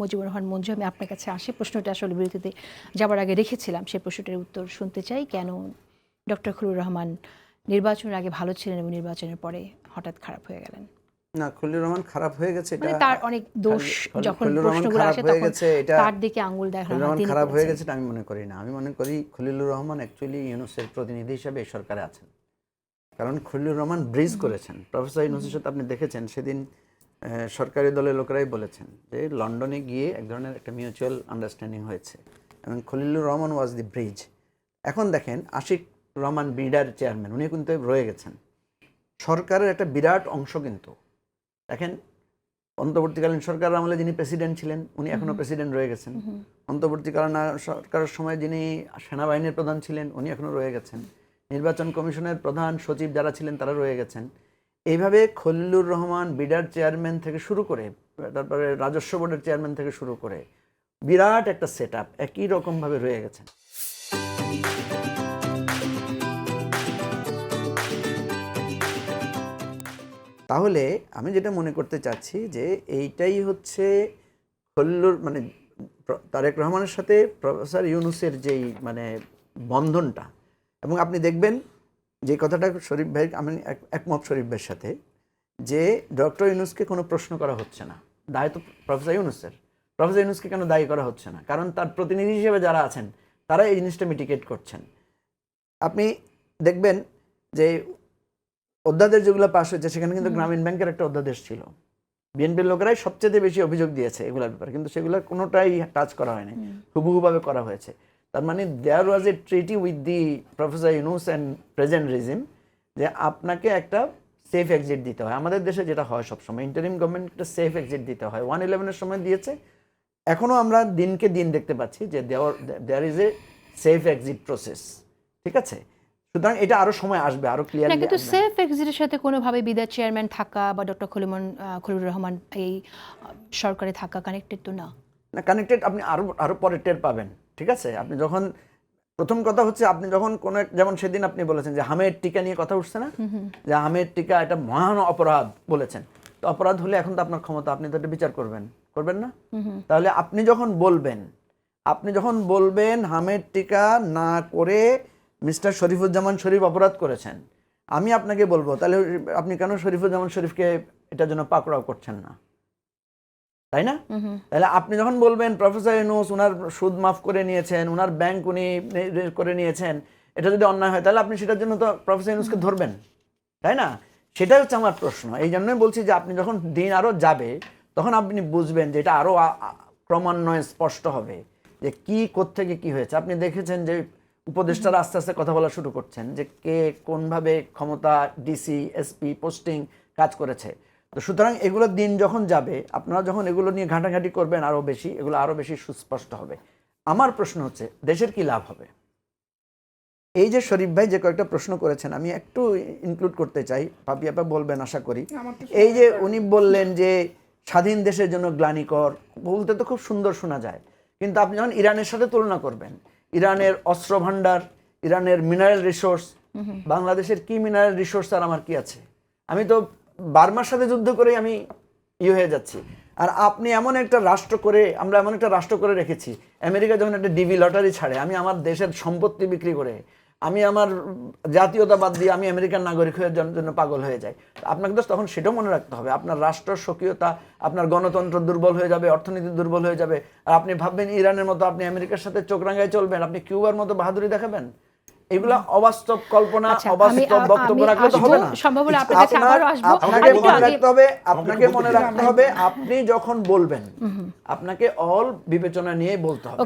মুজিবুর রহমান মঞ্জু, আমি আপনার কাছে আসি। প্রশ্নটা আসলে বিরতিতে যাবার আগে রেখেছিলাম, সেই প্রশ্নটার উত্তর শুনতে চাই। কেন ডক্টর খলিলুর রহমান নির্বাচনের আগে ভালো ছিলেন এবং নির্বাচনের পরে হঠাৎ খারাপ হয়ে গেলেন? না, খলিলুর রহমান খারাপ হয়ে গেছে এটা, মানে তার অনেক দোষ যখন খলিলুর রহমান প্রশ্নগুলো খারাপ আসে হয়ে তখন গেছে এটা, তার দিকে আঙ্গুল দেখানো খলিলুর রহমান তিনি খারাপ হয়ে করেছেন। গেছে আমি মনে করি না। আমি মনে করি খলিলুর রহমান অ্যাকচুয়ালি ইউনূসের প্রতিনিধি হিসেবে এই সরকারে আছেন। কারণ খলিলুর রহমান ব্রিজ করেছেন প্রফেসর ইউনূসের সাথে। আপনি দেখেছেন সেদিন সরকারি দলের লোকেরাই বলেছেন যে লন্ডনে গিয়ে এক ধরনের একটা মিউচুয়াল আন্ডারস্ট্যান্ডিং হয়েছে এবং খলিলুর রহমান ওয়াজ দি ব্রিজ। এখন দেখেন আশিক রহমান বিডার চেয়ারম্যান, উনি কিন্তু রয়ে গেছেন সরকারের একটা বিরাট অংশ। কিন্তু দেখেন অন্তর্বর্তীকালীন সরকার আমলে যিনি প্রেসিডেন্ট ছিলেন উনি এখনো প্রেসিডেন্ট রয়ে গেছেন। অন্তর্বর্তীকালীন সরকারের সময় যিনি সেনাবাহিনীর প্রধান ছিলেন উনি এখনো রয়ে গেছেন। নির্বাচন কমিশনের প্রধান সচিব যারা ছিলেন তারা রয়ে গেছেন। এইভাবে খলিলুর রহমান বিডার চেয়ারম্যান থেকে শুরু করে, তারপরে রাজস্ব বোর্ডের চেয়ারম্যান থেকে শুরু করে বিরাট একটা সেট আপ একই রকমভাবে রয়ে গেছেন। তাহলে আমি যেটা মনে করতে চাচ্ছি যে এইটাই হচ্ছে খলিলুর মানে তারেক রহমানের সাথে প্রফেসর ইউনূসের যেই মানে বন্ধনটা। এবং আপনি দেখবেন যে কথাটা শরীফ ভাই, আমি একমত শরীফ ভাইয়ের সাথে, যে ডক্টর ইউনূসকে কোনো প্রশ্ন করা হচ্ছে না, দায় তো প্রফেসর ইউনূসের। প্রফেসর ইউনূসকে কেন দায়ী করা হচ্ছে না? কারণ তার প্রতিনিধি হিসেবে যারা আছেন তারা এই জিনিসটা মিটিগেট করছেন। আপনি দেখবেন যে অধ্যাদেশ যেগুলো পাশ হয়েছে সেখানে কিন্তু গ্রামীণ ব্যাংকের একটা অধ্যাদেশ ছিল। বিএনপির লোকেরাই সবচেয়ে বেশি অভিযোগ দিয়েছে এগুলোর ব্যাপারে, কিন্তু সেগুলোর কোনোটাই টাচ করা হয়নি, হুবহুভাবে করা হয়েছে। তার মানে there was a treaty with the professor Yunus and present regime যে আপনাকে একটা সেফ এক্সিট দিতে হয়। আমাদের দেশে যেটা হয় সবসময়, ইন্টারিম গভর্নমেন্ট একটা সেফ এক্সিট দিতে হয়। 1/11-এর সময় দিয়েছে, এখনও আমরা দিনকে দিন দেখতে পাচ্ছি যে there is a safe exit process. ঠিক আছে, সুতরাং এটা আরো সময় আসবে, আরো ক্লিয়ার। কিন্তু সেফ এক্সিটের সাথে কোনোভাবে বিদায় চেয়ারম্যান থাকা বা ডক্টর খলিলুর রহমান এই সরকারে থাকা কানেক্টেড তো না। না, কানেক্টেড আপনি আরো পরে টের পাবেন। ঠিক আছে, আপনি যখন প্রথম কথা হচ্ছে আপনি যখন কোন, যেমন সেদিন আপনি বলেছেন যে হামের টিকা নিয়ে কথা উঠছে না, যে হামের টিকা এটা মহান অপরাধ বলেছেন। তো অপরাধ হলে এখন তো আপনার ক্ষমতা, আপনি তো এটা বিচার করবেন না? তাহলে আপনি যখন বলবেন হামের টিকা না করে মিস্টার শরীফুজ্জামান শরীফ অপরাধ করেছেন, আমি আপনাকে বলবো তাহলে আপনি কেন শরীফুজ্জামান শরীফকে এটার জন্য পাকড়াও করছেন না, তাই না? তাহলে আপনি যখন বলবেন প্রফেসর ইউনূস উনার সুদ মাফ করে নিয়েছেন, উনার ব্যাংক উনি করে নিয়েছেন, এটা যদি অন্যায় হয় তাহলে আপনি সেটার জন্য তো প্রফেসর ইউনূসকে ধরবেন, তাই না? সেটাই হচ্ছে আমার প্রশ্ন। এই জন্যই বলছি যে আপনি যখন দিন আরো যাবে তখন আপনি বুঝবেন যে এটা আরো ক্রমান্বয়ে স্পষ্ট হবে যে কি কোত্থেকে কি হয়েছে। আপনি দেখেছেন যে উপদেষ্টারা আস্তে আস্তে কথা বলা শুরু করছেন যে কে কোনভাবে ক্ষমতা, ডিসি, এসপি পোস্টিং কাজ করেছে। তো সুতরাং এগুলো দিন যখন যাবে, আপনারা যখন এগুলো নিয়ে ঘাঁটাঘাঁটি করবেন আরো বেশি, এগুলো আরো বেশি সুস্পষ্ট হবে। আমার প্রশ্ন হচ্ছে দেশের কি লাভ হবে? এই যে শরীফ ভাই যে কয়েকটা প্রশ্ন করেছেন আমি একটু ইনক্লুড করতে চাই, পাপি আপা বলবেন আশা করি। এই যে উনি বললেন যে স্বাধীন দেশের জন্য গ্লানিকর, বলতে তো খুব সুন্দর শোনা যায়, কিন্তু আপনি যখন ইরানের সাথে তুলনা করবেন, ইরানের অস্ত্র ভান্ডার, ইরানের মিনারেল রিসোর্স, বাংলাদেশের কি মিনারেল রিসোর্স আর আমার কি আছে? আমি তো বার্মার সাথে যুদ্ধ করে আমি হয়ে যাচ্ছি। আর আপনি এমন একটা রাষ্ট্র করে, আমরা এমন একটা রাষ্ট্র করে রেখেছি, আমেরিকা যখন একটা ডিবি লটারি ছাড়ে, আমি আমার দেশের সম্পত্তি বিক্রি করে, আমি আমার জাতীয়তাবাদ দিয়ে আমি আমেরিকান নাগরিক হয়ে জন্য পাগল হয়ে যাই। আপনাকে তো তখন সেটাও মনে রাখতে হবে, আপনার রাষ্ট্র স্বকীয়তা, আপনার গণতন্ত্র দুর্বল হয়ে যাবে, অর্থনীতি দুর্বল হয়ে যাবে। আর আপনি ভাববেন ইরানের মতো আপনি আমেরিকার সাথে চোখ রাঙায় চলবেন, আপনি কিউবার মতো বাহাদুরি দেখাবেন। এগুলা অবাস্তব কল্পনা, অবাস্তব বক্তব্য রাখলে তো হবে না। আপনাকে মনে রাখতে হবে আপনি যখন বলবেন আপনাকে অল বিবেচনা নিয়ে বলতে হবে।